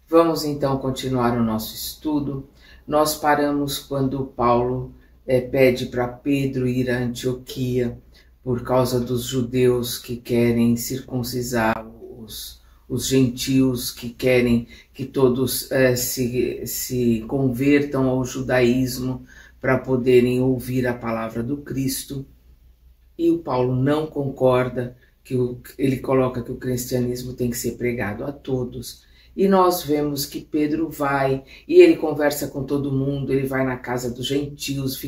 Vamos então continuar o nosso estudo. Nós paramos quando Paulo pede para Pedro ir a Antioquia por causa dos judeus que querem circuncisar os gentios, que querem que todos se convertam ao judaísmo para poderem ouvir a palavra do Cristo. E o Paulo não concorda, ele coloca que o cristianismo tem que ser pregado a todos. E nós vemos que Pedro vai e ele conversa com todo mundo, ele vai na casa dos gentios,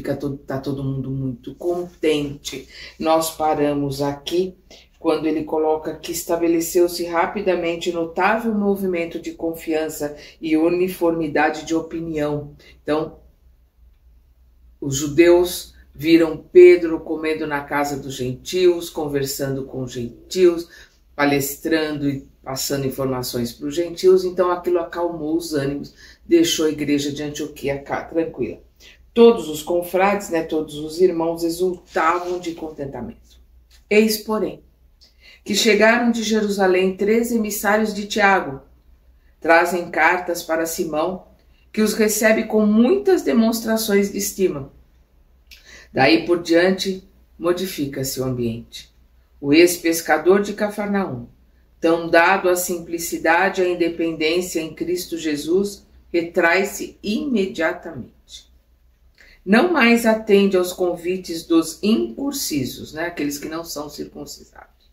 tá todo mundo muito contente. Nós paramos aqui quando ele coloca que estabeleceu-se rapidamente notável movimento de confiança e uniformidade de opinião. Então, os judeus viram Pedro comendo na casa dos gentios, conversando com os gentios, palestrando e passando informações para os gentios, então aquilo acalmou os ânimos, deixou a igreja de Antioquia tranquila. Todos os confrades, todos os irmãos exultavam de contentamento. Eis, porém, que chegaram de Jerusalém 3 emissários de Tiago, trazem cartas para Simão, que os recebe com muitas demonstrações de estima. Daí por diante, modifica-se o ambiente. O ex-pescador de Cafarnaum, tão dado à simplicidade e à independência em Cristo Jesus, retrai-se imediatamente. Não mais atende aos convites dos incircuncisos, aqueles que não são circuncisados.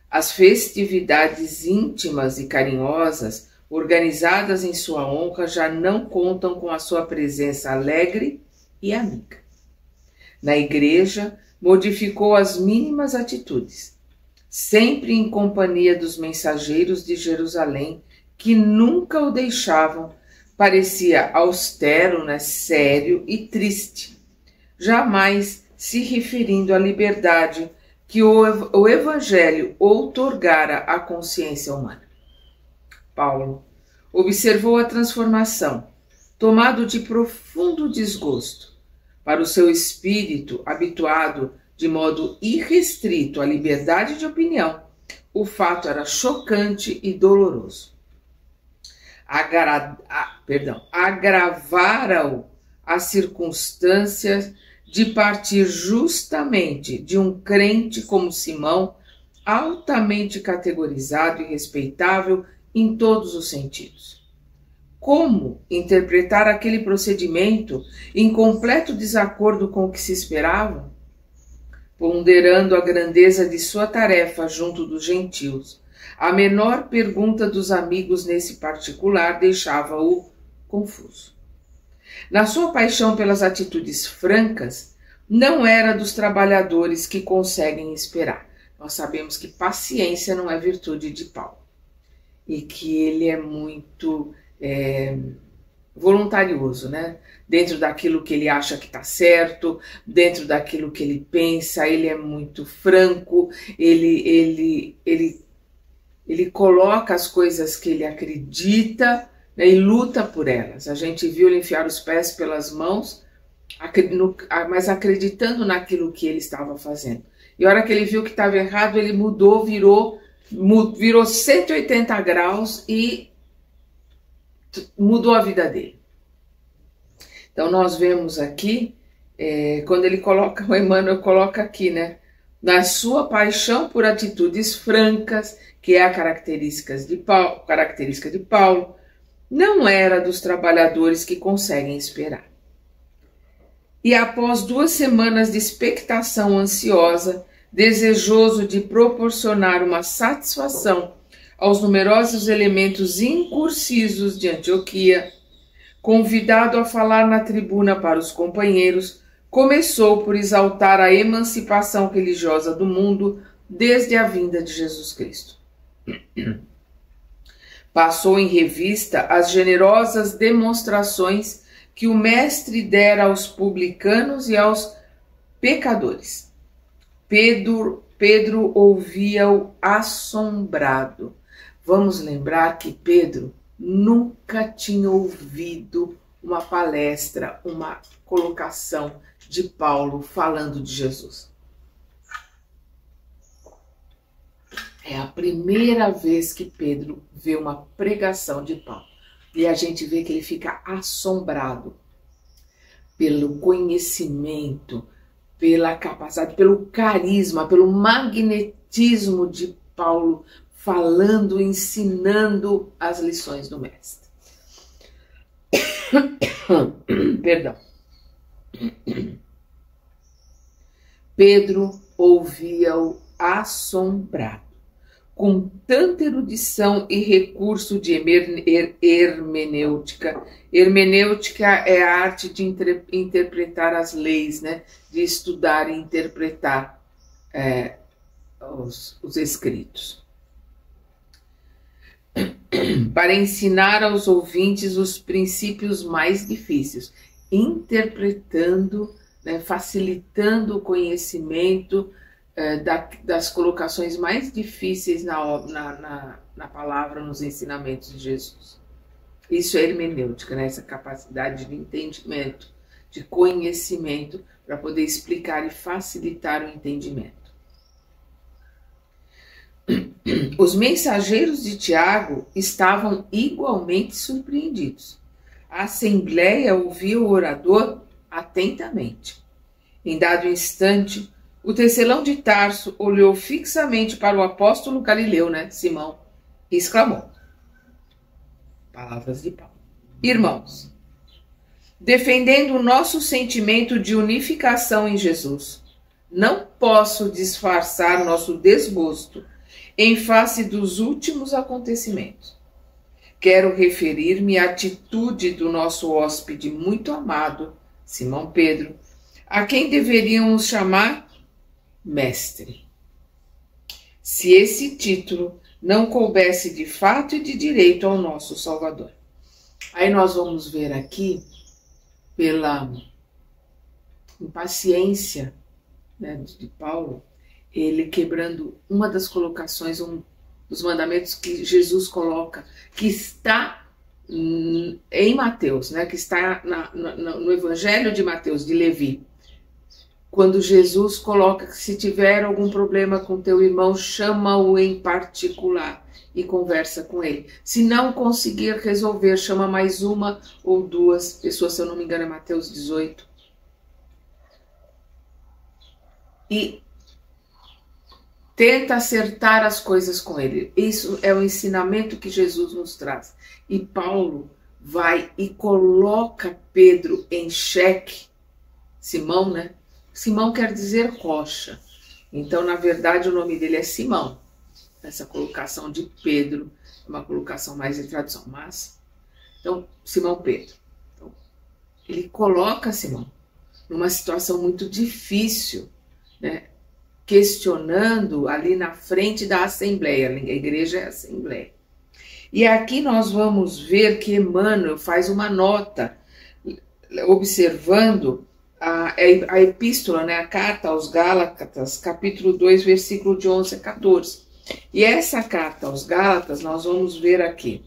As festividades íntimas e carinhosas, organizadas em sua honra, já não contam com a sua presença alegre e amiga. Na igreja, modificou as mínimas atitudes, sempre em companhia dos mensageiros de Jerusalém, que nunca o deixavam, parecia austero, sério e triste, jamais se referindo à liberdade que o Evangelho outorgara à consciência humana. Paulo observou a transformação, tomado de profundo desgosto. Para o seu espírito, habituado de modo irrestrito à liberdade de opinião, o fato era chocante e doloroso. Agravara-o as circunstâncias de partir justamente de um crente como Simão, altamente categorizado e respeitável em todos os sentidos. Como interpretar aquele procedimento em completo desacordo com o que se esperava? Ponderando a grandeza de sua tarefa junto dos gentios, a menor pergunta dos amigos nesse particular deixava-o confuso. Na sua paixão pelas atitudes francas, não era dos trabalhadores que conseguem esperar. Nós sabemos que paciência não é virtude de Paulo e que ele é muito voluntarioso, dentro daquilo que ele acha que está certo, dentro daquilo que ele pensa, ele é muito franco, ele coloca as coisas que ele acredita, e luta por elas. A gente viu ele enfiar os pés pelas mãos, mas acreditando naquilo que ele estava fazendo. E a hora que ele viu que estava errado, ele mudou, virou 180 graus e mudou a vida dele. Então nós vemos aqui, quando ele coloca, o Emmanuel coloca aqui, na sua paixão por atitudes francas, que é a característica de Paulo, não era dos trabalhadores que conseguem esperar. E após 2 semanas de expectação ansiosa, desejoso de proporcionar uma satisfação aos numerosos elementos incircuncisos de Antioquia, convidado a falar na tribuna para os companheiros, começou por exaltar a emancipação religiosa do mundo desde a vinda de Jesus Cristo. Passou em revista as generosas demonstrações que o Mestre dera aos publicanos e aos pecadores. Pedro ouvia-o assombrado. Vamos lembrar que Pedro nunca tinha ouvido uma palestra, uma colocação de Paulo falando de Jesus. É a primeira vez que Pedro vê uma pregação de Paulo. E a gente vê que ele fica assombrado pelo conhecimento, pela capacidade, pelo carisma, pelo magnetismo de Paulo, falando, ensinando as lições do mestre. Perdão. Pedro ouvia-o assombrado, com tanta erudição e recurso de hermenêutica. Hermenêutica é a arte de interpretar as leis, né? De estudar e interpretar os escritos. Para ensinar aos ouvintes os princípios mais difíceis, interpretando, né, facilitando o conhecimento das colocações mais difíceis na palavra, nos ensinamentos de Jesus. Isso é hermenêutica, né? Essa capacidade de entendimento, de conhecimento, para poder explicar e facilitar o entendimento. Os mensageiros de Tiago estavam igualmente surpreendidos. A assembleia ouvia o orador atentamente. Em dado instante, o tecelão de Tarso olhou fixamente para o apóstolo Galileu, né, Simão, e exclamou. Palavras de Paulo. Irmãos, defendendo o nosso sentimento de unificação em Jesus, não posso disfarçar nosso desgosto em face dos últimos acontecimentos. Quero referir-me à atitude do nosso hóspede muito amado, Simão Pedro, a quem deveríamos chamar mestre. Se esse título não coubesse de fato e de direito ao nosso Salvador. Aí nós vamos ver aqui, pela impaciência, né, de Paulo, ele quebrando uma das colocações, um dos mandamentos que Jesus coloca, que está em Mateus, né, que está no Evangelho de Mateus, de Levi. Quando Jesus coloca que se tiver algum problema com teu irmão, chama-o em particular e conversa com ele. Se não conseguir resolver, chama mais uma ou duas pessoas, se eu não me engano é Mateus 18. E tenta acertar as coisas com ele. Isso é o ensinamento que Jesus nos traz. E Paulo vai e coloca Pedro em xeque. Simão, né? Simão quer dizer rocha. Então, na verdade, o nome dele é Simão. Essa colocação de Pedro é uma colocação mais de tradução. Mas, então, Simão Pedro. Então, ele coloca Simão numa situação muito difícil, né? Questionando ali na frente da assembleia. A igreja é a assembleia. E aqui nós vamos ver que Emmanuel faz uma nota observando a epístola, né, a carta aos Gálatas, capítulo 2, versículo de 11 a 14. E essa carta aos Gálatas nós vamos ver aqui,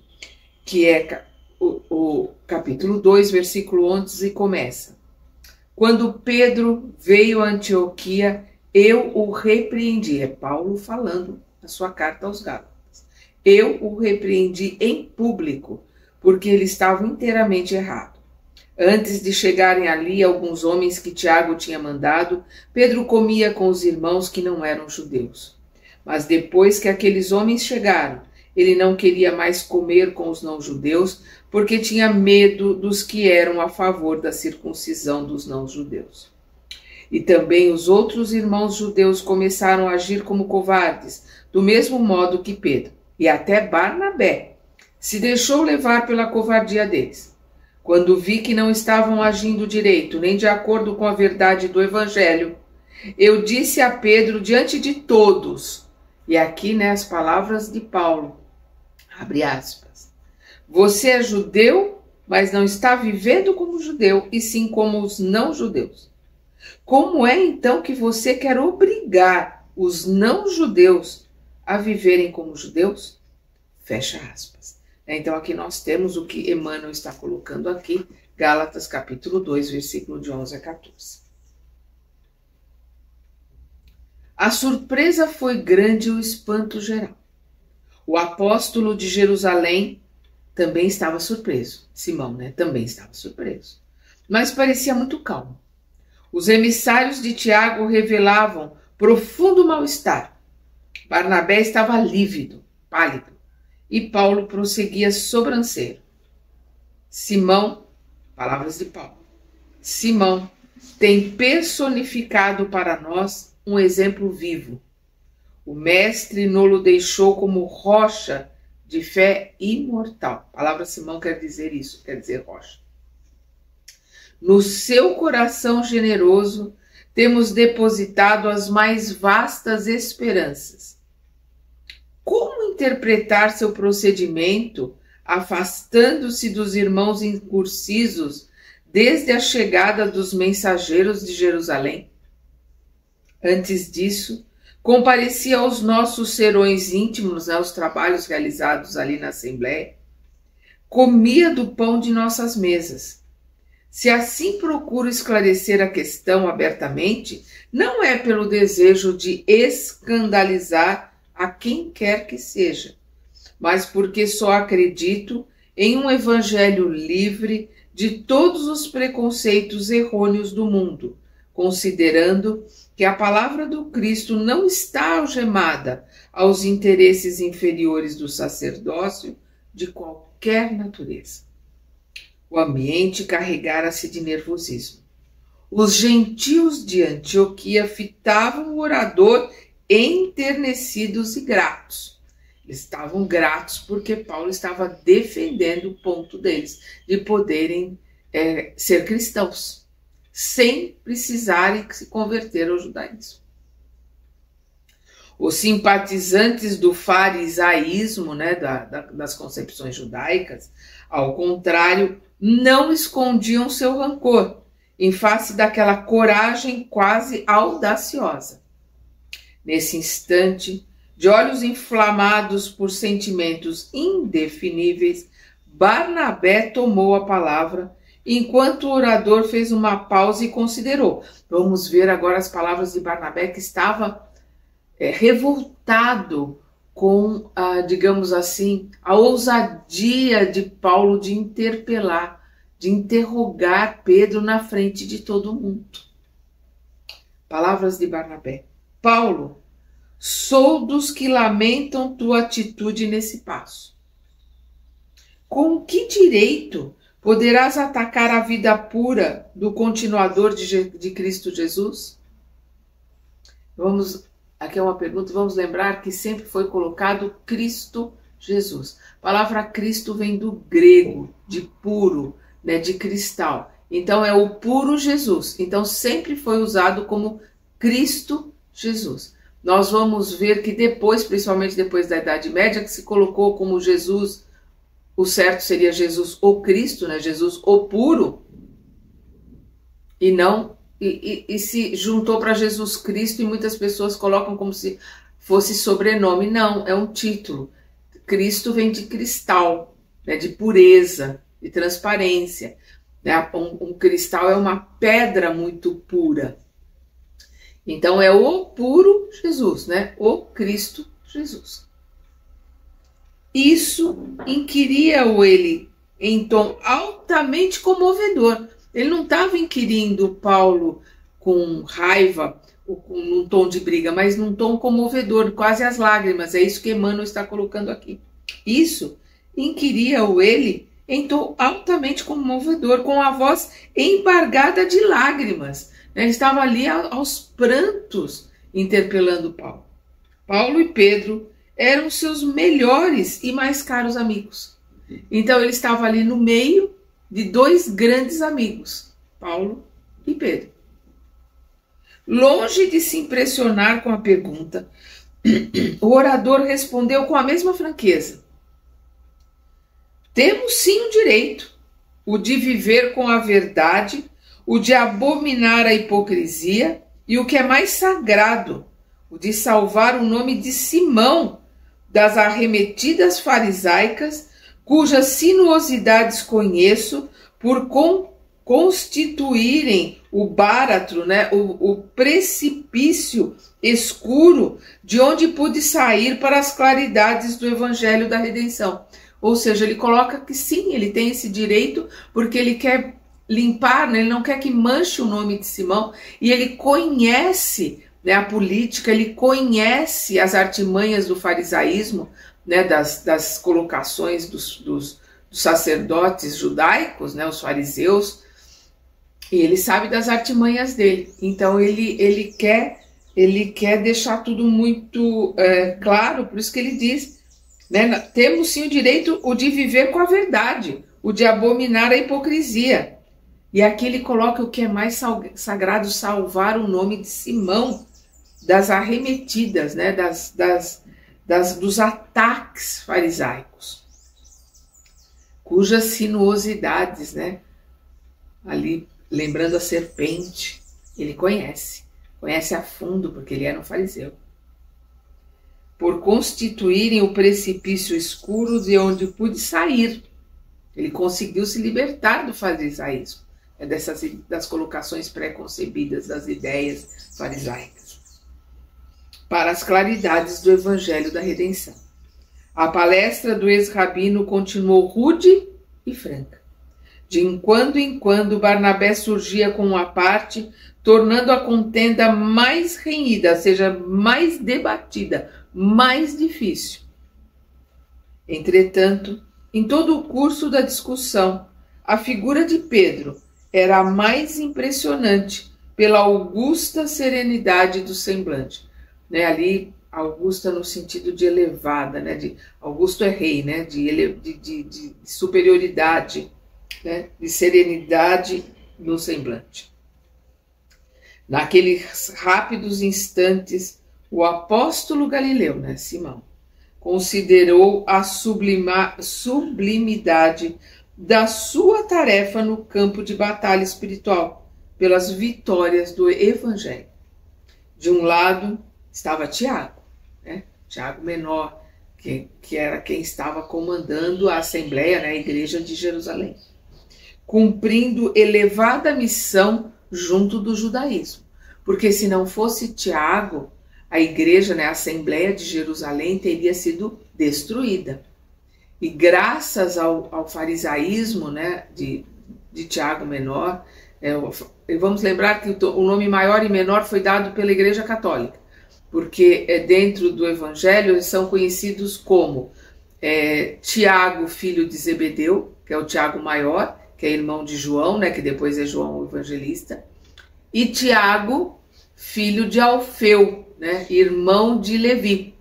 que é o capítulo 2, versículo 11, e começa. Quando Pedro veio a Antioquia, eu o repreendi. É Paulo falando na sua carta aos Gálatas. Eu o repreendi em público, porque ele estava inteiramente errado. Antes de chegarem ali alguns homens que Tiago tinha mandado, Pedro comia com os irmãos que não eram judeus. Mas depois que aqueles homens chegaram, ele não queria mais comer com os não-judeus, porque tinha medo dos que eram a favor da circuncisão dos não-judeus. E também os outros irmãos judeus começaram a agir como covardes, do mesmo modo que Pedro, e até Barnabé se deixou levar pela covardia deles. Quando vi que não estavam agindo direito, nem de acordo com a verdade do Evangelho, eu disse a Pedro diante de todos, e aqui, né, as palavras de Paulo, abre aspas, você é judeu, mas não está vivendo como judeu, e sim como os não-judeus. Como é então que você quer obrigar os não-judeus a viverem como judeus? Fecha aspas. Então aqui nós temos o que Emmanuel está colocando aqui, Gálatas capítulo 2, versículo de 11 a 14. A surpresa foi grande e o espanto geral. O apóstolo de Jerusalém também estava surpreso. Simão, né? Também estava surpreso. Mas parecia muito calmo. Os emissários de Tiago revelavam profundo mal-estar. Barnabé estava lívido, pálido, e Paulo prosseguia sobranceiro. Simão, palavras de Paulo, Simão tem personificado para nós um exemplo vivo. O mestre nos deixou como rocha de fé imortal. A palavra Simão quer dizer isso, quer dizer rocha. No seu coração generoso, temos depositado as mais vastas esperanças. Como interpretar seu procedimento, afastando-se dos irmãos incursisos desde a chegada dos mensageiros de Jerusalém? Antes disso, comparecia aos nossos serões íntimos, aos trabalhos realizados ali na Assembleia, comia do pão de nossas mesas. Se assim procuro esclarecer a questão abertamente, não é pelo desejo de escandalizar a quem quer que seja, mas porque só acredito em um evangelho livre de todos os preconceitos errôneos do mundo, considerando que a palavra do Cristo não está algemada aos interesses inferiores do sacerdócio de qualquer natureza. O ambiente carregara-se de nervosismo. Os gentios de Antioquia fitavam o orador enternecidos e gratos. Eles estavam gratos porque Paulo estava defendendo o ponto deles de poderem ser cristãos, sem precisarem se converter ao judaísmo. Os simpatizantes do farisaísmo, né, das concepções judaicas, ao contrário, não escondiam seu rancor em face daquela coragem quase audaciosa. Nesse instante, de olhos inflamados por sentimentos indefiníveis, Barnabé tomou a palavra, enquanto o orador fez uma pausa e considerou. Vamos ver agora as palavras de Barnabé, que estava revoltado com, digamos assim, a ousadia de Paulo de interpelar, de interrogar Pedro na frente de todo mundo. Palavras de Barnabé. Paulo, sou dos que lamentam tua atitude nesse passo. Com que direito poderás atacar a vida pura do continuador de Cristo Jesus? Aqui é uma pergunta, vamos lembrar que sempre foi colocado Cristo Jesus. A palavra Cristo vem do grego, de puro, né, de cristal. Então é o puro Jesus. Então sempre foi usado como Cristo Jesus. Nós vamos ver que depois, principalmente depois da Idade Média, que se colocou como Jesus, o certo seria Jesus o Cristo, né, Jesus o puro, e não... E se juntou para Jesus Cristo, e muitas pessoas colocam como se fosse sobrenome. Não, é um título. Cristo vem de cristal, né, de pureza, de transparência. Né? Um cristal é uma pedra muito pura. Então é o puro Jesus, né? O Cristo Jesus. Isso inquiria-o ele em tom altamente comovedor. Ele não estava inquirindo Paulo com raiva, ou num tom de briga, mas num tom comovedor, quase às lágrimas. É isso que Emmanuel está colocando aqui. Isso inquiria-o ele em tom altamente comovedor, com a voz embargada de lágrimas. Ele estava ali aos prantos interpelando Paulo. Paulo e Pedro eram seus melhores e mais caros amigos. Então ele estava ali no meio de dois grandes amigos, Paulo e Pedro. Longe de se impressionar com a pergunta, o orador respondeu com a mesma franqueza. Temos sim o direito, o de viver com a verdade, o de abominar a hipocrisia e o que é mais sagrado, o de salvar o nome de Simão das arremetidas farisaicas, cujas sinuosidades conheço por constituírem o báratro, né, o precipício escuro de onde pude sair para as claridades do evangelho da redenção. Ou seja, ele coloca que sim, ele tem esse direito porque ele quer limpar, né, ele não quer que manche o nome de Simão, e ele conhece, né, a política, ele conhece as artimanhas do farisaísmo, né, das colocações dos sacerdotes judaicos, né, os fariseus, e ele sabe das artimanhas dele. Então ele quer deixar tudo muito claro, por isso que ele diz, né, temos sim o direito de viver com a verdade, o de abominar a hipocrisia. E aqui ele coloca o que é mais sagrado, salvar o nome de Simão das arremetidas, né, dos ataques farisaicos, cujas sinuosidades, né, ali lembrando a serpente, ele conhece a fundo, porque ele era um fariseu, por constituírem o precipício escuro de onde pude sair. Ele conseguiu se libertar do farisaísmo, das colocações pré-concebidas das ideias farisaicas, para as claridades do evangelho da redenção. A palestra do ex-rabino continuou rude e franca. De quando em quando, Barnabé surgia com uma parte, tornando a contenda mais renhida, ou seja, mais debatida, mais difícil. Entretanto, em todo o curso da discussão, a figura de Pedro era a mais impressionante pela augusta serenidade do semblante. Né, ali, augusta no sentido de elevada, né, Augusto é rei, né, de superioridade, né, de serenidade no semblante. Naqueles rápidos instantes, o apóstolo galileu, né, Simão, considerou a sublimidade da sua tarefa no campo de batalha espiritual, pelas vitórias do evangelho. De um lado estava Tiago, né, Tiago menor, que era quem estava comandando a Assembleia, né, a Igreja de Jerusalém, cumprindo elevada missão junto do judaísmo. Porque se não fosse Tiago, a igreja, né, a Assembleia de Jerusalém teria sido destruída. E graças ao farisaísmo, né, de Tiago menor, vamos lembrar que o nome maior e menor foi dado pela Igreja Católica, porque dentro do Evangelho eles são conhecidos como Tiago, filho de Zebedeu, que é o Tiago maior, que é irmão de João, né, que depois é João o Evangelista, e Tiago, filho de Alfeu, né, irmão de Levi,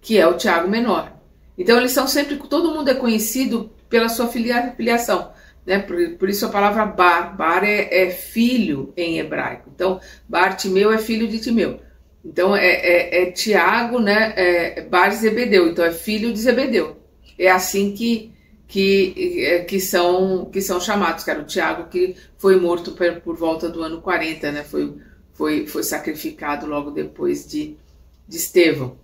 que é o Tiago menor. Então eles são sempre, todo mundo é conhecido pela sua filiação, né, por isso a palavra Bar é filho em hebraico. Então Bartimeu é filho de Timeu. Então é Tiago, né, Bar Zebedeu, então é filho de Zebedeu. É assim que são chamados, que era o Tiago que foi morto por volta do ano 40, né? Foi sacrificado logo depois de Estevão.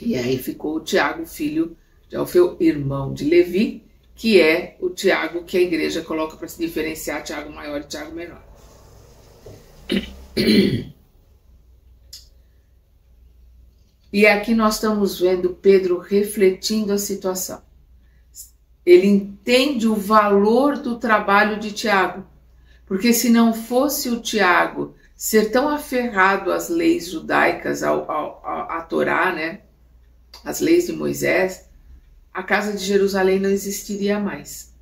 E aí ficou o Tiago, filho de Alfeu, irmão de Levi, que é o Tiago que a igreja coloca para se diferenciar Tiago maior e Tiago menor. E aqui nós estamos vendo Pedro refletindo a situação. Ele entende o valor do trabalho de Tiago, porque se não fosse o Tiago ser tão aferrado às leis judaicas, à Torá, né, as leis de Moisés, a casa de Jerusalém não existiria mais.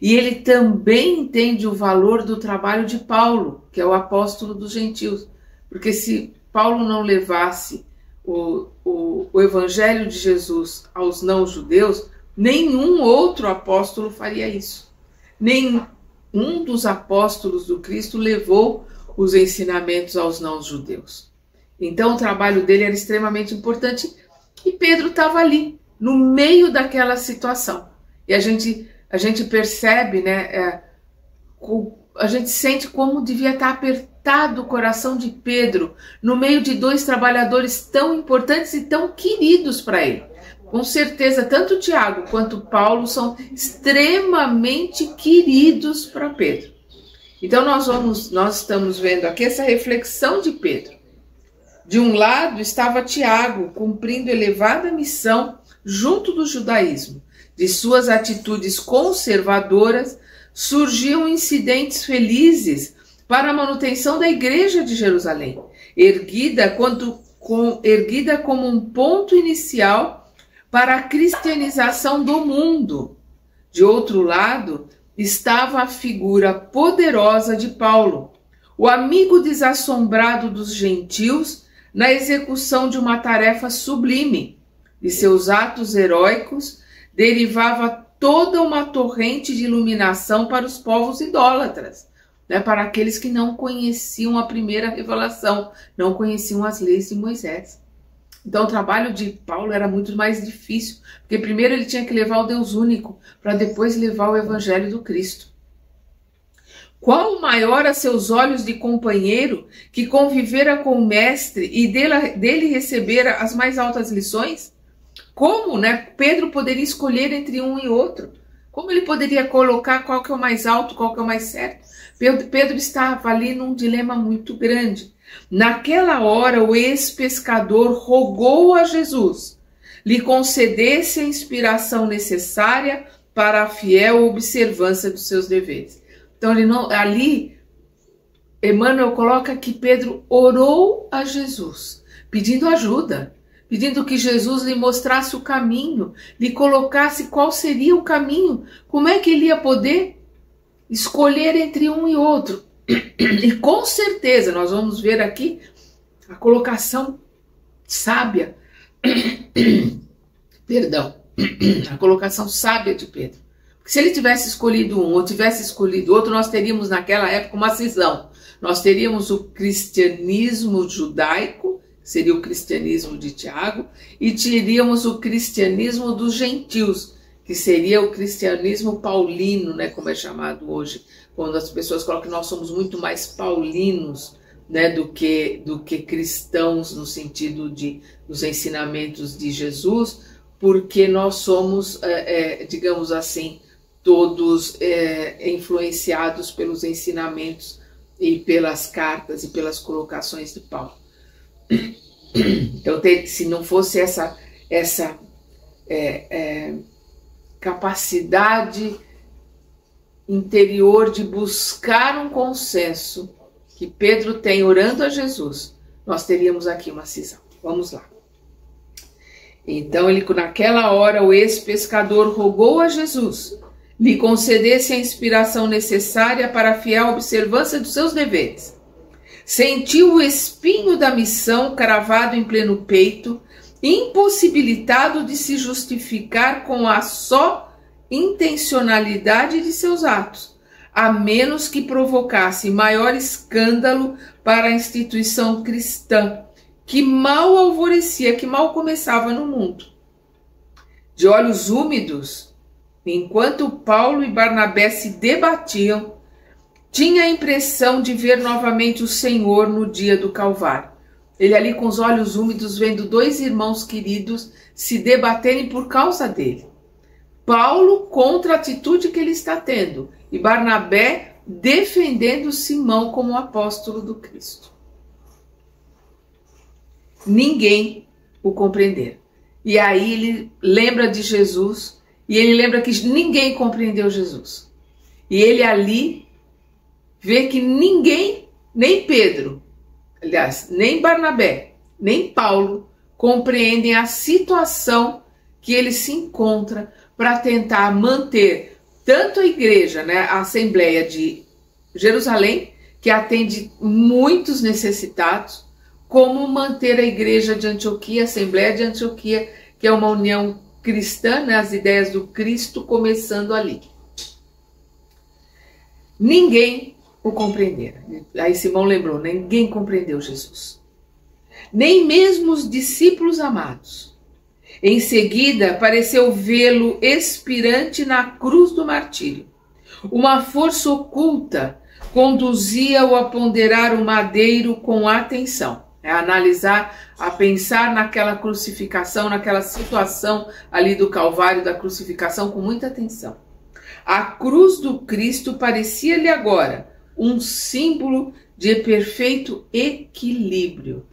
E ele também entende o valor do trabalho de Paulo, que é o apóstolo dos gentios, porque se Paulo não levasse o evangelho de Jesus aos não-judeus, nenhum outro apóstolo faria isso. Nenhum dos apóstolos do Cristo levou os ensinamentos aos não-judeus. Então o trabalho dele era extremamente importante e Pedro estava ali, no meio daquela situação. E a gente percebe, né, a gente sente como devia estar apertado o coração de Pedro, no meio de dois trabalhadores tão importantes e tão queridos para ele. Com certeza, tanto Tiago quanto Paulo são extremamente queridos para Pedro. Então nós estamos vendo aqui essa reflexão de Pedro. De um lado estava Tiago, cumprindo elevada missão junto do judaísmo. De suas atitudes conservadoras surgiam incidentes felizes para a manutenção da igreja de Jerusalém, erguida como um ponto inicial para a cristianização do mundo. De outro lado, estava a figura poderosa de Paulo, o amigo desassombrado dos gentios na execução de uma tarefa sublime. De seus atos heróicos derivava toda uma torrente de iluminação para os povos idólatras, para aqueles que não conheciam a primeira revelação, não conheciam as leis de Moisés. Então o trabalho de Paulo era muito mais difícil, porque primeiro ele tinha que levar o Deus único, para depois levar o Evangelho do Cristo. Qual o maior a seus olhos de companheiro que convivera com o mestre e dele recebera as mais altas lições? Como, Pedro poderia escolher entre um e outro? Como ele poderia colocar qual que é o mais alto, qual que é o mais certo? Pedro estava ali num dilema muito grande. Naquela hora, o ex-pescador rogou a Jesus lhe concedesse a inspiração necessária para a fiel observância dos seus deveres. Então, ali, Emmanuel coloca que Pedro orou a Jesus, pedindo ajuda, pedindo que Jesus lhe mostrasse o caminho, lhe colocasse qual seria o caminho, como é que ele ia poder escolher entre um e outro. E com certeza nós vamos ver aqui a colocação sábia, a colocação sábia de Pedro. Porque se ele tivesse escolhido um ou tivesse escolhido outro, nós teríamos naquela época uma cisão. Nós teríamos o cristianismo judaico, seria o cristianismo de Tiago, e teríamos o cristianismo dos gentios, que seria o cristianismo paulino, como é chamado hoje, quando as pessoas colocam que nós somos muito mais paulinos, do que cristãos no sentido dos ensinamentos de Jesus, porque nós somos, digamos assim, todos influenciados pelos ensinamentos e pelas cartas e pelas colocações de Paulo. Então, se não fosse essa capacidade interior de buscar um consenso que Pedro tem orando a Jesus, nós teríamos aqui uma cisão. Vamos lá. Então, naquela hora, o ex-pescador rogou a Jesus lhe concedesse a inspiração necessária para a fiel observância dos seus deveres. Sentiu o espinho da missão cravado em pleno peito, impossibilitado de se justificar com a só intencionalidade de seus atos, a menos que provocasse maior escândalo para a instituição cristã, que mal alvorecia, que mal começava no mundo. De olhos úmidos, enquanto Paulo e Barnabé se debatiam, tinha a impressão de ver novamente o Senhor no dia do Calvário. Ele ali com os olhos úmidos, vendo dois irmãos queridos se debaterem por causa dele. Paulo contra a atitude que ele está tendo e Barnabé defendendo Simão como apóstolo do Cristo. Ninguém o compreendeu. E aí ele lembra de Jesus e ele lembra que ninguém compreendeu Jesus. E ele ali vê que ninguém, nem Pedro, aliás, nem Barnabé, nem Paulo, compreendem a situação que ele se encontra para tentar manter tanto a igreja, a Assembleia de Jerusalém, que atende muitos necessitados, como manter a igreja de Antioquia, a Assembleia de Antioquia, que é uma união cristã, as ideias do Cristo começando ali. Ninguém o compreendera. Aí Simão lembrou, ninguém compreendeu Jesus. Nem mesmo os discípulos amados. Em seguida, pareceu vê-lo expirante na cruz do martírio. Uma força oculta conduzia-o a ponderar o madeiro com atenção, a analisar, a pensar naquela crucificação, naquela situação ali do Calvário, da crucificação, com muita atenção. A cruz do Cristo parecia-lhe agora um símbolo de perfeito equilíbrio.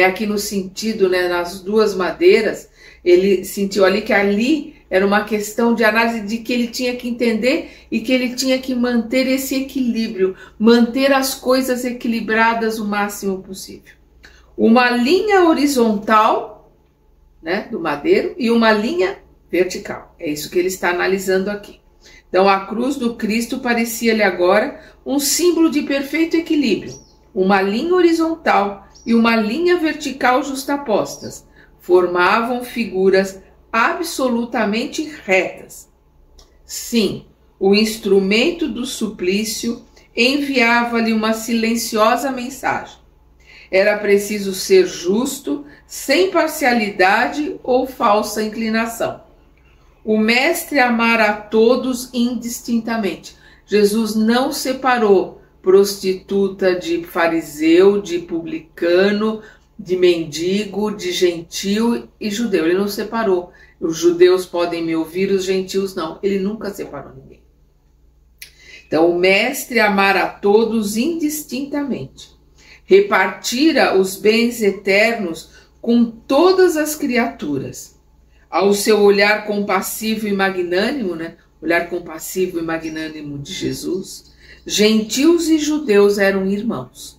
Aqui no sentido, nas duas madeiras, ele sentiu ali que ali era uma questão de análise de que ele tinha que entender e que ele tinha que manter esse equilíbrio, manter as coisas equilibradas o máximo possível. Uma linha horizontal, do madeiro, e uma linha vertical. É isso que ele está analisando aqui. Então, a cruz do Cristo parecia-lhe agora um símbolo de perfeito equilíbrio. Uma linha horizontal e uma linha vertical justapostas formavam figuras absolutamente retas. Sim, o instrumento do suplício enviava-lhe uma silenciosa mensagem. Era preciso ser justo, sem parcialidade ou falsa inclinação. O Mestre amara a todos indistintamente. Jesus não separou prostituta de fariseu, de publicano, de mendigo, de gentil e judeu. Ele não separou. Os judeus podem me ouvir, os gentios não. Ele nunca separou ninguém. Então, o Mestre amara a todos indistintamente. Repartira os bens eternos com todas as criaturas. Ao seu olhar compassivo e magnânimo, olhar compassivo e magnânimo de Jesus, gentios e judeus eram irmãos.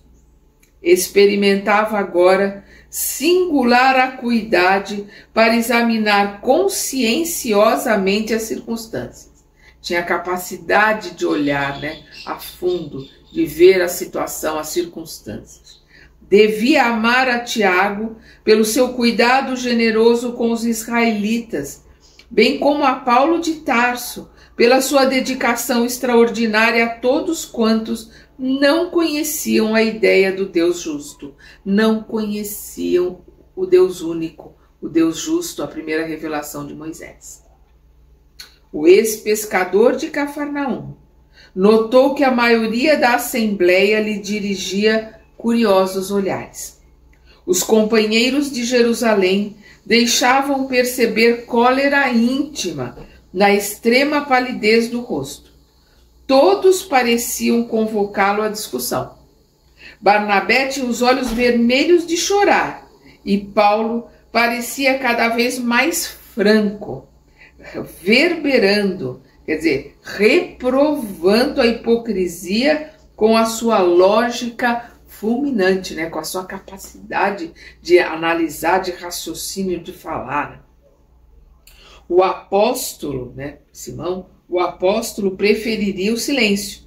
Experimentava agora singular acuidade para examinar conscienciosamente as circunstâncias. Tinha a capacidade de olhar, a fundo, de ver a situação, as circunstâncias. Devia amar a Tiago pelo seu cuidado generoso com os israelitas, bem como a Paulo de Tarso, pela sua dedicação extraordinária a todos quantos não conheciam a ideia do Deus justo, não conheciam o Deus único, o Deus justo, a primeira revelação de Moisés. O ex-pescador de Cafarnaum notou que a maioria da assembleia lhe dirigia curiosos olhares. Os companheiros de Jerusalém deixavam perceber cólera íntima na extrema palidez do rosto. Todos pareciam convocá-lo à discussão. Barnabé tinha os olhos vermelhos de chorar e Paulo parecia cada vez mais franco, verberando, quer dizer, reprovando a hipocrisia com a sua lógica fulminante, com a sua capacidade de analisar, de raciocínio, de falar. O apóstolo, Simão, o apóstolo preferiria o silêncio,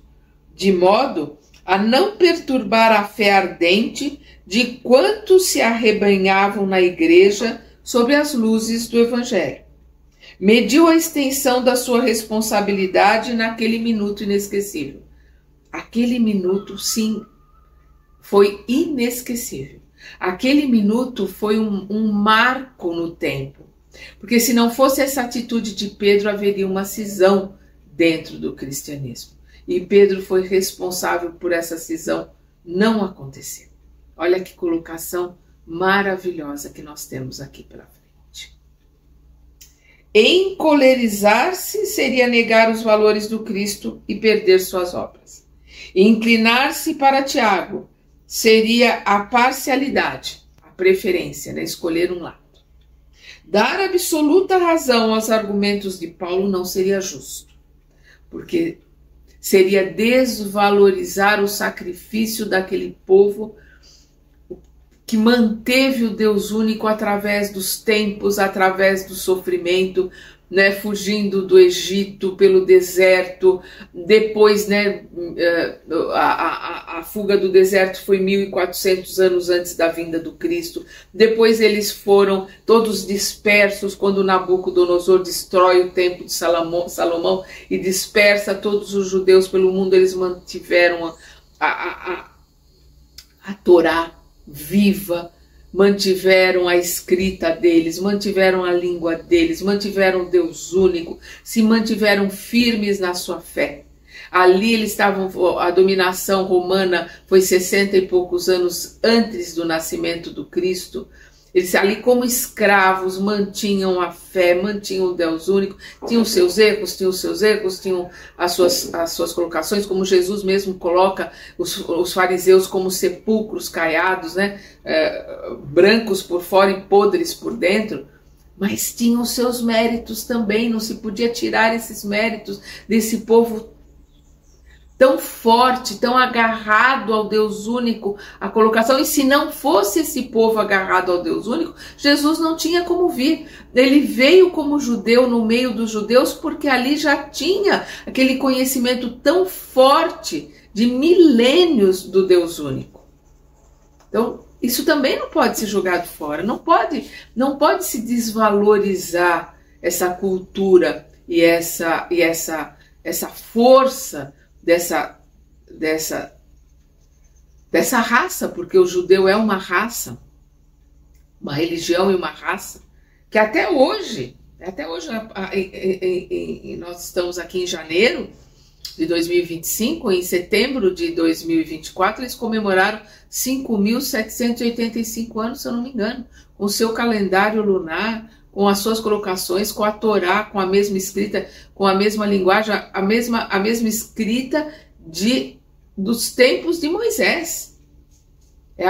de modo a não perturbar a fé ardente de quantos se arrebanhavam na igreja sob as luzes do Evangelho. Mediu a extensão da sua responsabilidade naquele minuto inesquecível. Aquele minuto, sim, foi inesquecível. Aquele minuto foi um marco no tempo. Porque se não fosse essa atitude de Pedro, haveria uma cisão dentro do cristianismo. E Pedro foi responsável por essa cisão não acontecer. Olha que colocação maravilhosa que nós temos aqui pela frente. Encolerizar-se seria negar os valores do Cristo e perder suas obras. Inclinar-se para Tiago seria a parcialidade, a preferência, escolher um lado. Dar absoluta razão aos argumentos de Paulo não seria justo, porque seria desvalorizar o sacrifício daquele povo que manteve o Deus único através dos tempos, através do sofrimento, fugindo do Egito pelo deserto. Depois, a fuga do deserto foi 1400 anos antes da vinda do Cristo. Depois eles foram todos dispersos quando Nabucodonosor destrói o templo de Salomão e dispersa todos os judeus pelo mundo. Eles mantiveram a Torá viva, mantiveram a escrita deles, mantiveram a língua deles, mantiveram o Deus único, se mantiveram firmes na sua fé. Ali eles estavam, a dominação romana foi 60 e poucos anos antes do nascimento do Cristo. Eles ali como escravos mantinham a fé, mantinham o Deus único, tinham seus erros, tinham as suas colocações, como Jesus mesmo coloca os fariseus como sepulcros caiados, né? Brancos por fora e podres por dentro, mas tinham seus méritos também, não se podia tirar esses méritos desse povo tão forte, tão agarrado ao Deus único, a colocação. E se não fosse esse povo agarrado ao Deus único, Jesus não tinha como vir. Ele veio como judeu no meio dos judeus, porque ali já tinha aquele conhecimento tão forte de milênios do Deus único. Então, isso também não pode ser jogado fora, não pode se desvalorizar essa cultura e essa força dessa raça, porque o judeu é uma raça, uma religião e uma raça, que até hoje nós estamos aqui em janeiro de 2025, em setembro de 2024, eles comemoraram 5.785 anos, se eu não me engano, com o seu calendário lunar, com as suas colocações, com a Torá, com a mesma escrita, com a mesma linguagem, a mesma escrita dos tempos de Moisés. É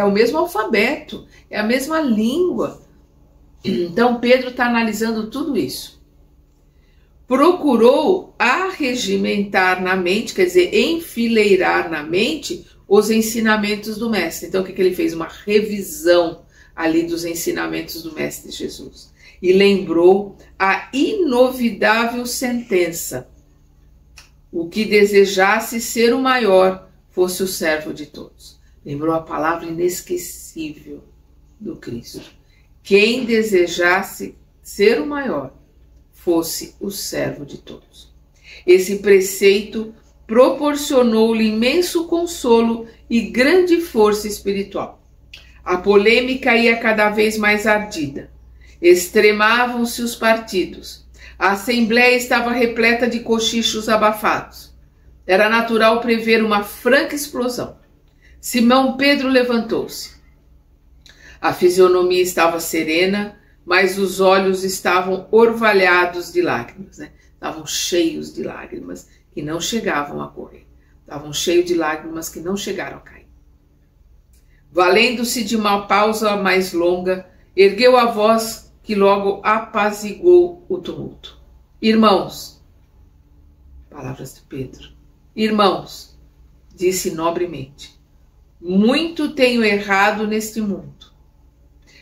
o mesmo alfabeto, é a mesma língua. Então Pedro está analisando tudo isso. Procurou arregimentar na mente, quer dizer, enfileirar na mente os ensinamentos do Mestre. Então o que ele fez? Uma revisão ali dos ensinamentos do Mestre Jesus. E lembrou a inovidável sentença: o que desejasse ser o maior fosse o servo de todos. Lembrou a palavra inesquecível do Cristo. Quem desejasse ser o maior fosse o servo de todos. Esse preceito proporcionou-lhe imenso consolo e grande força espiritual. A polêmica ia cada vez mais ardida. Extremavam-se os partidos. A assembleia estava repleta de cochichos abafados. Era natural prever uma franca explosão. Simão Pedro levantou-se. A fisionomia estava serena, mas os olhos estavam orvalhados de lágrimas, né? Estavam cheios de lágrimas que não chegavam a correr. Estavam cheios de lágrimas que não chegaram a cair. Valendo-se de uma pausa mais longa, ergueu a voz que logo apaziguou o tumulto. Irmãos, palavras de Pedro, irmãos, disse nobremente, muito tenho errado neste mundo.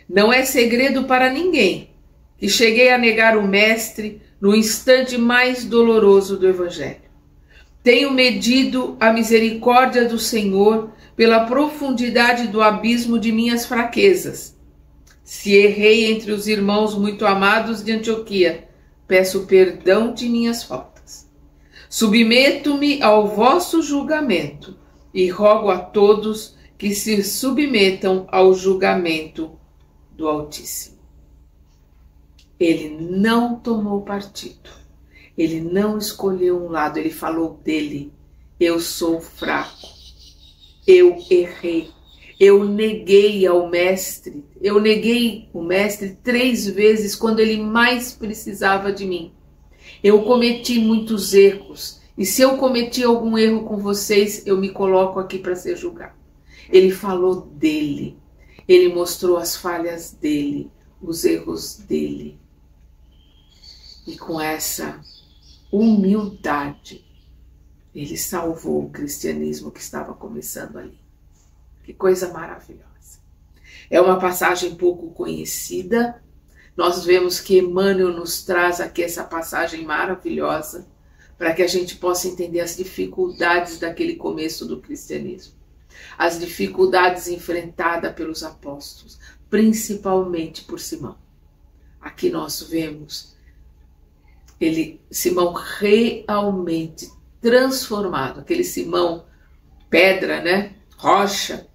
Não é segredo para ninguém que cheguei a negar o Mestre no instante mais doloroso do Evangelho. Tenho medido a misericórdia do Senhor pela profundidade do abismo de minhas fraquezas. Se errei entre os irmãos muito amados de Antioquia, peço perdão de minhas faltas. Submeto-me ao vosso julgamento e rogo a todos que se submetam ao julgamento do Altíssimo. Ele não tomou partido. Ele não escolheu um lado, ele falou dele. Eu sou fraco, eu errei, eu neguei ao Mestre, eu neguei o Mestre 3 vezes quando ele mais precisava de mim. Eu cometi muitos erros, e se eu cometi algum erro com vocês, eu me coloco aqui para ser julgado. Ele falou dele, ele mostrou as falhas dele, os erros dele. E com essa humildade, ele salvou o cristianismo que estava começando ali. Que coisa maravilhosa. É uma passagem pouco conhecida. Nós vemos que Emmanuel nos traz aqui essa passagem maravilhosa para que a gente possa entender as dificuldades daquele começo do cristianismo. As dificuldades enfrentadas pelos apóstolos, principalmente por Simão. Aqui nós vemos Simão realmente transformado, aquele Simão pedra, né? Rocha,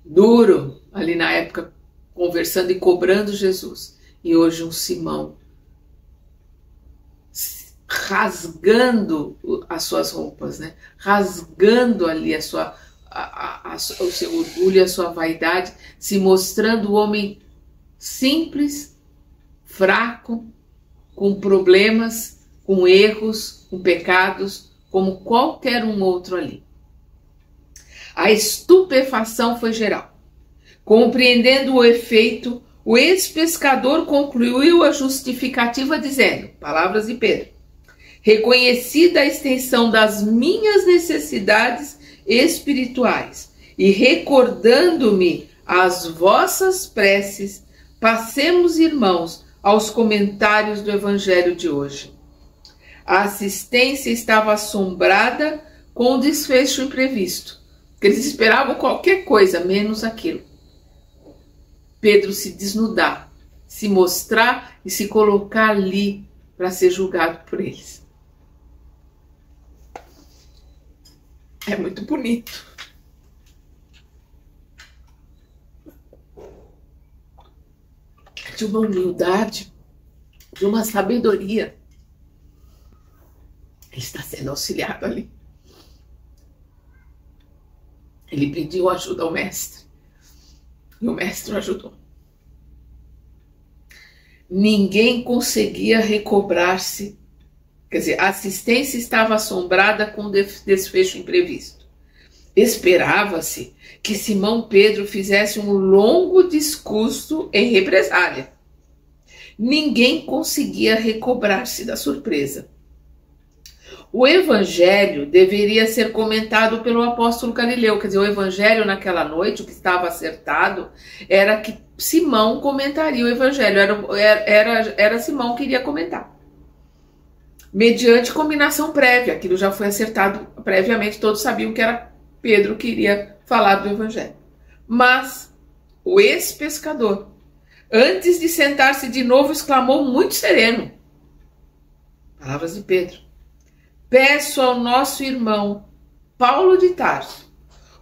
duro, ali na época conversando e cobrando Jesus. E hoje um Simão rasgando as suas roupas, né? Rasgando ali o seu orgulho, a sua vaidade, se mostrando o homem simples, fraco, com problemas, com erros, com pecados, como qualquer um outro ali. A estupefação foi geral. Compreendendo o efeito, o ex-pescador concluiu a justificativa dizendo, palavras de Pedro, reconhecida a extensão das minhas necessidades espirituais e recordando-me as vossas preces, passemos, irmãos, aos comentários do evangelho de hoje. A assistência estava assombrada com o desfecho imprevisto, porque eles esperavam qualquer coisa, menos aquilo. Pedro se desnudar, se mostrar e se colocar ali para ser julgado por eles. É muito bonito. De uma humildade, de uma sabedoria. Ele está sendo auxiliado ali. Ele pediu ajuda ao mestre. E o mestre o ajudou. Ninguém conseguia recobrar-se. Quer dizer, a assistência estava assombrada com o desfecho imprevisto. Esperava-se que Simão Pedro fizesse um longo discurso em represália. Ninguém conseguia recobrar-se da surpresa. O evangelho deveria ser comentado pelo apóstolo Galileu. Quer dizer, o evangelho naquela noite, o que estava acertado, era que Simão comentaria o evangelho. Era Simão que iria comentar. Mediante combinação prévia. Aquilo já foi acertado previamente. Todos sabiam que era Pedro que iria falar do evangelho. Mas o ex-pescador, antes de sentar-se de novo, exclamou muito sereno. Palavras de Pedro. Peço ao nosso irmão Paulo de Tarso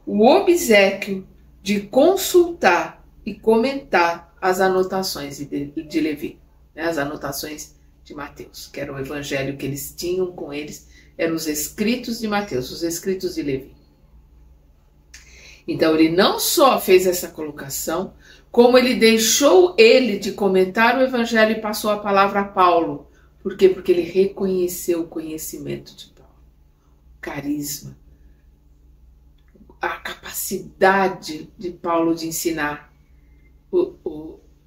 o obséquio de consultar e comentar as anotações de Levi, né, as anotações de Mateus, que era o evangelho que eles tinham com eles, eram os escritos de Mateus, os escritos de Levi. Então ele não só fez essa colocação, como ele deixou ele de comentar o evangelho e passou a palavra a Paulo. Por quê? Porque ele reconheceu o conhecimento de Paulo, o carisma, a capacidade de Paulo de ensinar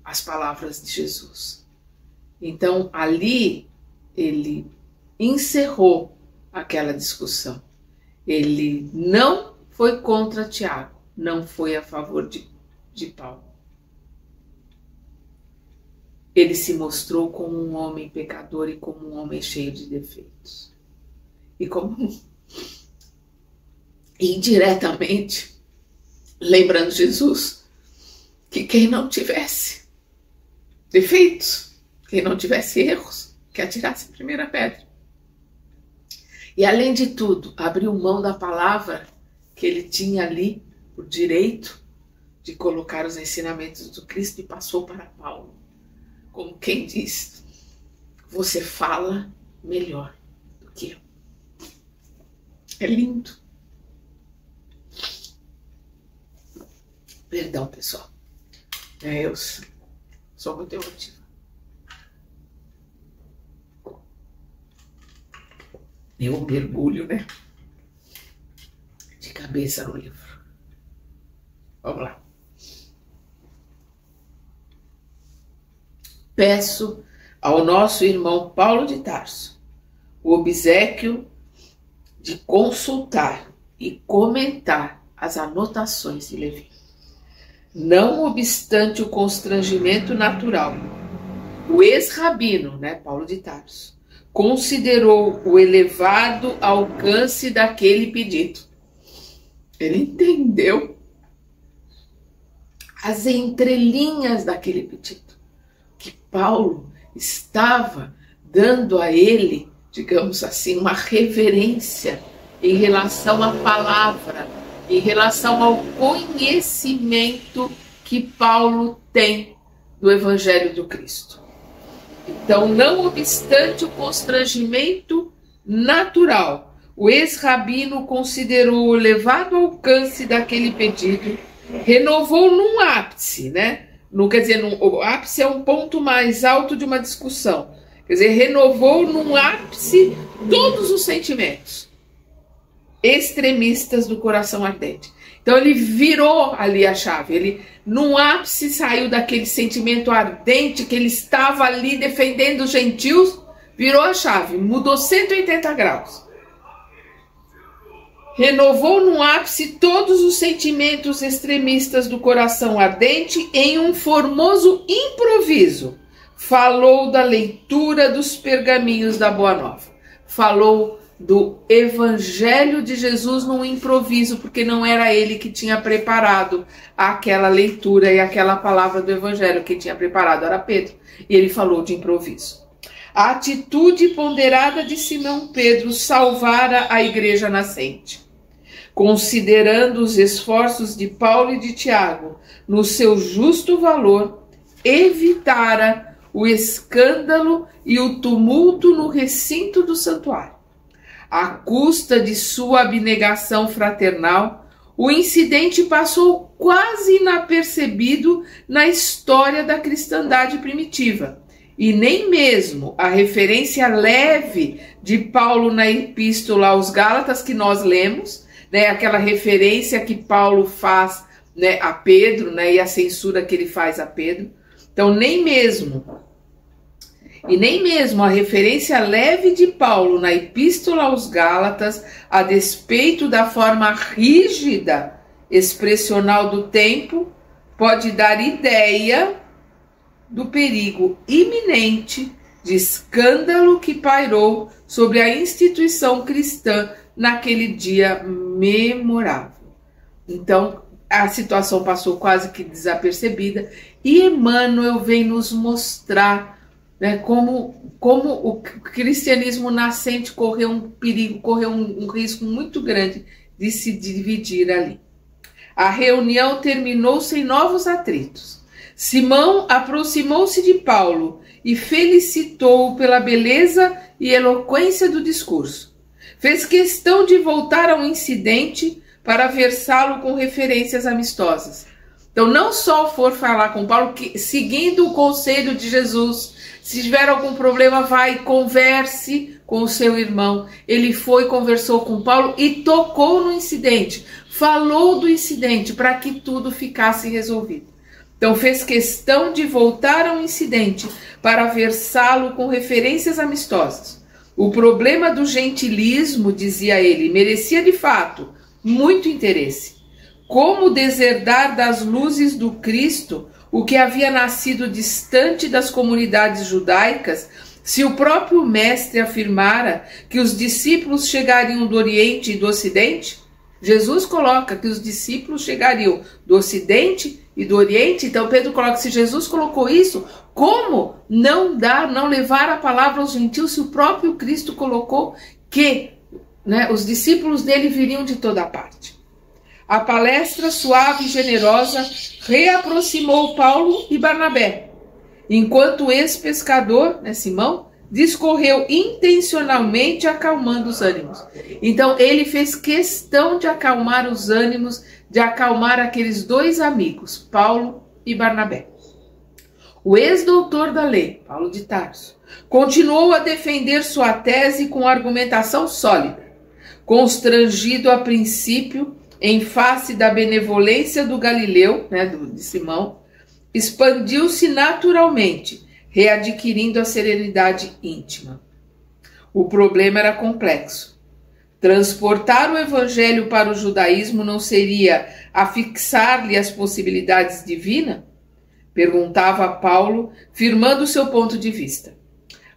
as palavras de Jesus. Então, ali, ele encerrou aquela discussão. Ele não foi contra Tiago, não foi a favor de Paulo. Ele se mostrou como um homem pecador e como um homem cheio de defeitos. E como indiretamente, lembrando Jesus, que quem não tivesse defeitos, quem não tivesse erros, que atirasse a primeira pedra. E além de tudo, abriu mão da palavra que ele tinha ali, por direito de colocar os ensinamentos do Cristo, e passou para Paulo. Como quem diz, você fala melhor do que eu. É lindo. Perdão, pessoal. Eu sou muito emotiva. Eu mergulho, né? De cabeça no livro. Vamos lá. Peço ao nosso irmão Paulo de Tarso o obséquio de consultar e comentar as anotações de Levi. Não obstante o constrangimento natural, o ex-rabino, né, Paulo de Tarso, considerou o elevado alcance daquele pedido. Ele entendeu as entrelinhas daquele pedido. Que Paulo estava dando a ele, digamos assim, uma reverência em relação à palavra, em relação ao conhecimento que Paulo tem do Evangelho do Cristo. Então, não obstante o constrangimento natural, o ex-rabino considerou o elevado alcance daquele pedido, renovou num ápice, né? Quer dizer, o ápice é um ponto mais alto de uma discussão. Quer dizer, renovou num ápice todos os sentimentos extremistas do coração ardente. Então ele virou ali a chave, ele num ápice saiu daquele sentimento ardente que ele estava ali defendendo os gentios, virou a chave, mudou 180 graus. Renovou num ápice todos os sentimentos extremistas do coração ardente em um formoso improviso. Falou da leitura dos pergaminhos da Boa Nova. Falou do Evangelho de Jesus num improviso, porque não era ele que tinha preparado aquela leitura e aquela palavra do Evangelho. Que tinha preparado era Pedro. E ele falou de improviso. A atitude ponderada de Simão Pedro salvara a igreja nascente. Considerando os esforços de Paulo e de Tiago no seu justo valor, evitara o escândalo e o tumulto no recinto do santuário. À custa de sua abnegação fraternal, o incidente passou quase inapercebido na história da cristandade primitiva, e nem mesmo a referência leve de Paulo na epístola aos Gálatas que nós lemos, né, aquela referência que Paulo faz, né, a Pedro, né, e a censura que ele faz a Pedro. Então, nem mesmo a referência leve de Paulo na epístola aos Gálatas, a despeito da forma rígida expressional do tempo, pode dar ideia do perigo iminente de escândalo que pairou sobre a instituição cristã naquele dia memorável. Então, a situação passou quase que desapercebida e Emmanuel vem nos mostrar, né, como o cristianismo nascente correu um perigo, correu um risco muito grande de se dividir ali. A reunião terminou sem novos atritos. Simão aproximou-se de Paulo e felicitou-o pela beleza e eloquência do discurso. Fez questão de voltar ao incidente para versá-lo com referências amistosas. Então, não só for falar com Paulo, que, seguindo o conselho de Jesus, se tiver algum problema, vai, converse com o seu irmão. Ele foi, conversou com Paulo e tocou no incidente, falou do incidente para que tudo ficasse resolvido. Então, fez questão de voltar ao incidente para versá-lo com referências amistosas. O problema do gentilismo, dizia ele, merecia de fato muito interesse. Como deserdar das luzes do Cristo o que havia nascido distante das comunidades judaicas, se o próprio mestre afirmara que os discípulos chegariam do Oriente e do Ocidente? Jesus coloca que os discípulos chegariam do Ocidente e do Oriente. Então Pedro coloca, se Jesus colocou isso, como não levar a palavra aos gentios se o próprio Cristo colocou que, né, os discípulos dele viriam de toda parte? A palestra suave e generosa reaproximou Paulo e Barnabé, enquanto o ex-pescador, né, Simão, discorreu intencionalmente acalmando os ânimos. Então ele fez questão de acalmar os ânimos, de acalmar aqueles dois amigos, Paulo e Barnabé. O ex-doutor da lei, Paulo de Tarso, continuou a defender sua tese com argumentação sólida. Constrangido a princípio, em face da benevolência do Galileu, né, de Simão, expandiu-se naturalmente, readquirindo a serenidade íntima. O problema era complexo. Transportar o evangelho para o judaísmo não seria afixar-lhe as possibilidades divinas? Perguntava Paulo, firmando seu ponto de vista.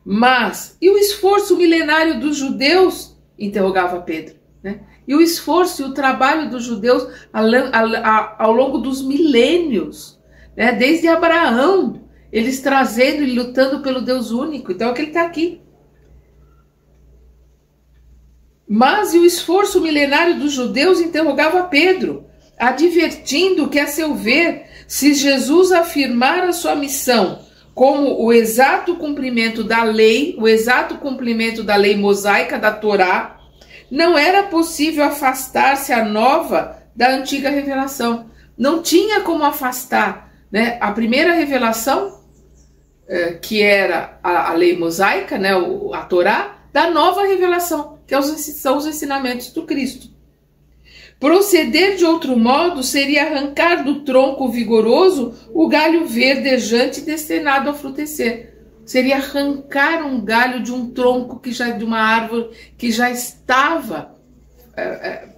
Mas, e o esforço milenário dos judeus? Interrogava Pedro, né? E o esforço e o trabalho dos judeus ao longo dos milênios, né? Desde Abraão, eles trazendo e lutando pelo Deus único. Então é que ele está aqui. Mas e o esforço milenário dos judeus? Interrogava Pedro, advertindo que, a seu ver, se Jesus afirmar a sua missão como o exato cumprimento da lei mosaica da Torá, não era possível afastar-se a nova da antiga revelação. Não tinha como afastar, né, a primeira revelação, que era a lei mosaica, né, a Torá, da nova revelação, que são os ensinamentos do Cristo. Proceder de outro modo seria arrancar do tronco vigoroso o galho verdejante destinado a frutecer. Seria arrancar um galho de um tronco de uma árvore que já estava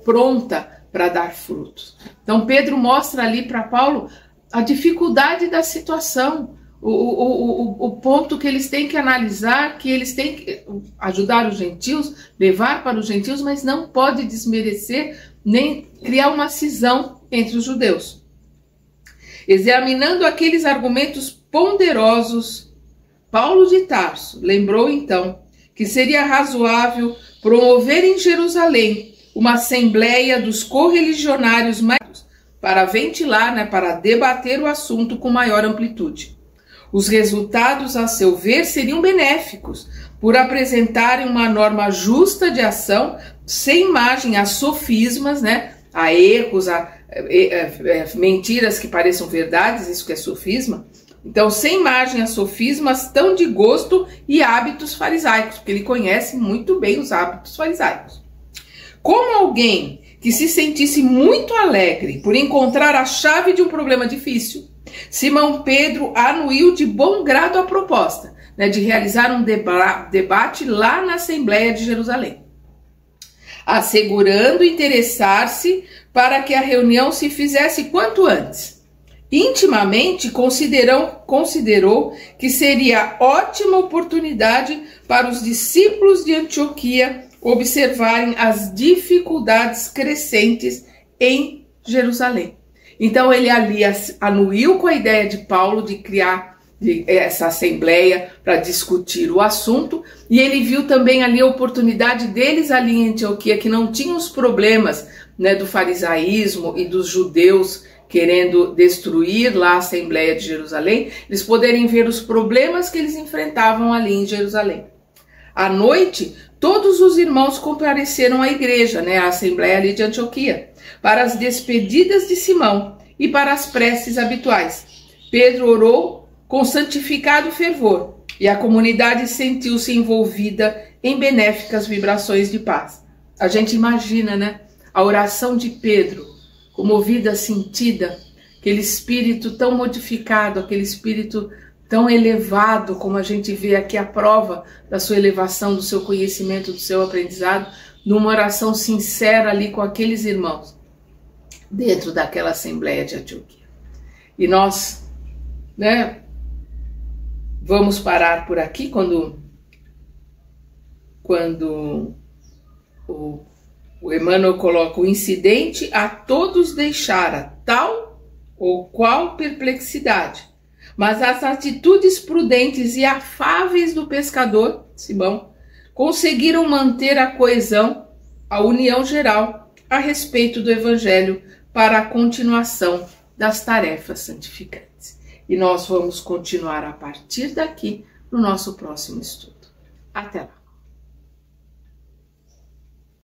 pronta para dar frutos. Então Pedro mostra ali para Paulo a dificuldade da situação, o ponto que eles têm que analisar, que eles têm que ajudar os gentios, levar para os gentios, mas não pode desmerecer nem criar uma cisão entre os judeus. Examinando aqueles argumentos ponderosos, Paulo de Tarso lembrou então que seria razoável promover em Jerusalém uma assembleia dos correligionários para ventilar, né, para debater o assunto com maior amplitude. Os resultados, a seu ver, seriam benéficos, por apresentarem uma norma justa de ação, sem margem a sofismas, né, a erros, a mentiras que pareçam verdades, isso que é sofisma. Então, sem margem a sofismas tão de gosto e hábitos farisaicos, porque ele conhece muito bem os hábitos farisaicos. Como alguém que se sentisse muito alegre por encontrar a chave de um problema difícil, Simão Pedro anuiu de bom grado a proposta, né, de realizar um debate lá na Assembleia de Jerusalém, assegurando interessar-se para que a reunião se fizesse quanto antes. Intimamente considerou que seria ótima oportunidade para os discípulos de Antioquia observarem as dificuldades crescentes em Jerusalém. Então ele ali anuiu com a ideia de Paulo de criar essa assembleia para discutir o assunto, e ele viu também ali a oportunidade deles ali em Antioquia, que não tinham os problemas, né, do farisaísmo e dos judeus querendo destruir lá a Assembleia de Jerusalém, eles poderem ver os problemas que eles enfrentavam ali em Jerusalém. À noite, todos os irmãos compareceram à igreja, né, à Assembleia ali de Antioquia, para as despedidas de Simão e para as preces habituais. Pedro orou com santificado fervor e a comunidade sentiu-se envolvida em benéficas vibrações de paz. A gente imagina, né, a oração de Pedro, comovida, sentida, aquele espírito tão modificado, aquele espírito tão elevado, como a gente vê aqui a prova da sua elevação, do seu conhecimento, do seu aprendizado, numa oração sincera ali com aqueles irmãos, dentro daquela Assembleia de Antioquia. E nós, né, vamos parar por aqui quando o Emmanuel coloca: o incidente a todos deixara tal ou qual perplexidade, mas as atitudes prudentes e afáveis do pescador, Simão, conseguiram manter a coesão, a união geral a respeito do Evangelho para a continuação das tarefas santificantes. E nós vamos continuar a partir daqui no nosso próximo estudo. Até lá!